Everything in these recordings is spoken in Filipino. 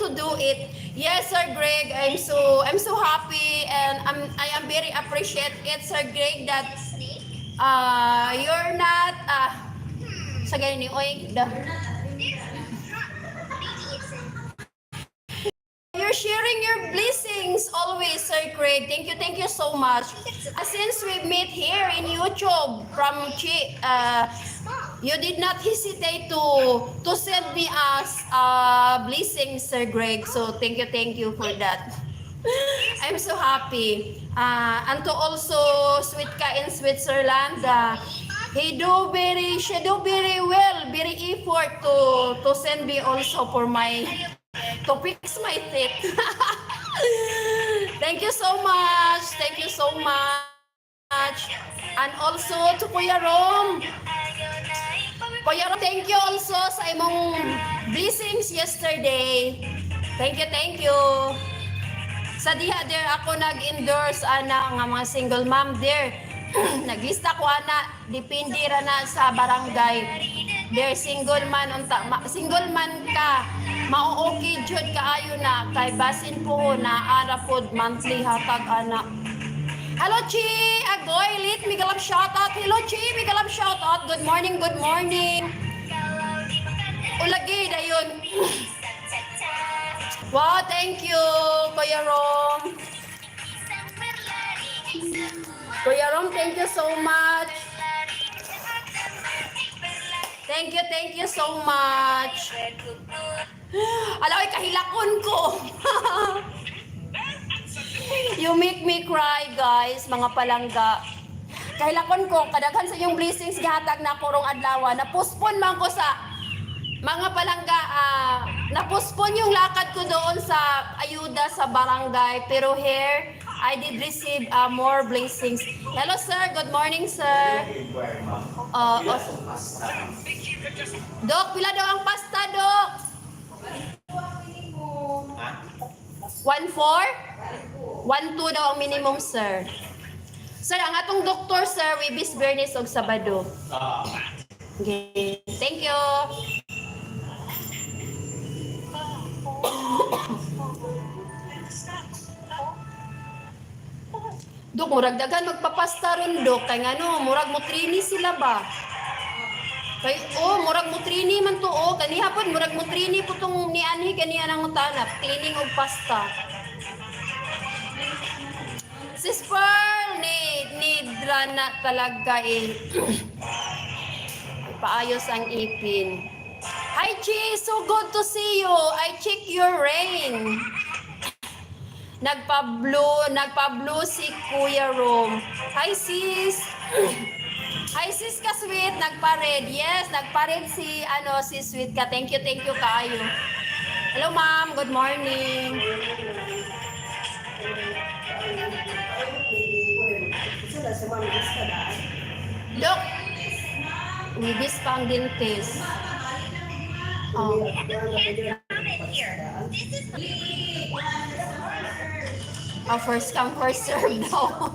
to do it. Yes, Sir Greg, I'm so happy and I am very appreciate it, Sir Greg, that you're not sa ganyan ni oy you're sharing your blessings always, Sir Craig. Thank you so much. Since we met here in YouTube from Chi, you did not hesitate to send me us blessings, Sir Greg. So thank you for that. I'm so happy. And to also Sweet Ka in Switzerland, she do very well, very effort to send me also for my to fix my teeth. Thank you so much. Thank you so much. And also to Kuya Rom. Kuya Rom, thank you also sa imong blessings yesterday. Thank you. Sa diha there ako nag-endorse ana nga mga single mom there. Naglista ko ana, depende ra na sa barangay. There single man single man ka, mao-okay jud kaayo na kay basin po na ara pod monthly hatag ana. Hello Chi, agoy lit migalab shout out. Hello Chi, migalab shout out. Good morning. Ulagi dayon. Wow, thank you, Kuya Rom. Kuya Rom, thank you so much. Thank you so much. Alay, kahilakon ko. You make me cry, guys, mga palangga. Kahilakon ko, kadaghan sa yung blessings gihatag na kurong adlaw. Napuspon man ko sa mga palangga, napuspon yung lakad ko doon sa ayuda sa barangay. Pero here, I did receive more blessings. Hello, sir. Good morning, sir. Dok, pila daw ang pasta, Dok? 1.4? 1.2 daw ang minimum, sir. Sir, ang atong doktor, sir, Wibis, Bernis, og Sabado. Okay. Thank you. Dok, murag dagan magpapasta ron, Dok. Kaya nga no, murag mo trini sila ba? Kay murag mo trini man to, kanihapon murag mo trini po tong ni Anhi kaniya nang utanap, cleaning og pasta. Sis Pearl, need na talaga paayos ang ipin. Hi Chi, so good to see you. I check your rain. Nagpa-blue si Kuya Rom. Hi sis. Hi sis ka sweet, nagpa-red. Yes, nagpa-red si sweet ka. Thank you kaayo. Hello ma'am, good morning. Look, Wibis pa ang dentist. First come, first serve daw.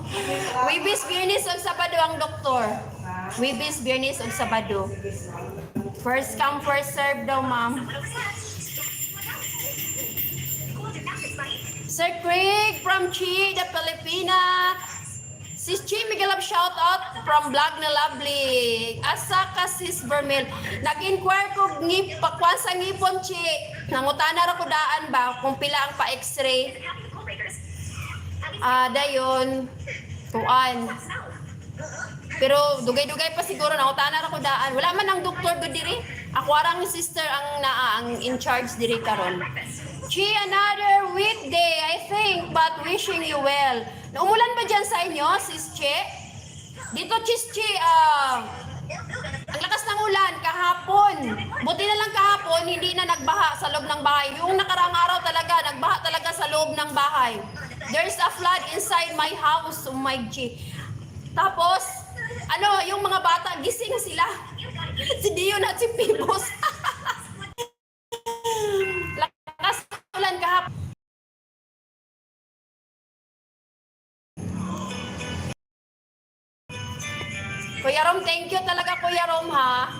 Wibis, Biyernes ug Sabado ang doktor. Wibis, Biyernes ug Sabado. First come, first serve daw, ma'am. Sir Craig from Chi, the Pilipinas. Sis Chi, migalab shout out from Vlog na Lovely. Asa ka sis Vermel. Nag-inquire ko pakwan sa ngipon Chi. Nangutana ra ko daan ba kung pila ang pa-x-ray. Dayon tuan. Pero dugay-dugay pa siguro nangutana ra ko daan. Wala man ang doktor gud diri. Ako arang sister ang in charge diri karon. Chi, another weekday, I think, but wishing you well. Umulan ba dyan sa inyo, sis Chi? Dito, sis Chi, ang lakas ng ulan, kahapon. Buti na lang kahapon, hindi na nagbaha sa loob ng bahay. Yung nakaraang araw talaga, nagbaha talaga sa loob ng bahay. There's a flood inside my house, oh my Chi. Tapos, yung mga bata, gising sila. Si Dion at si Pibos. Lakas ulan kahapon. Kuya Rom, thank you talaga Kuya Rom ha.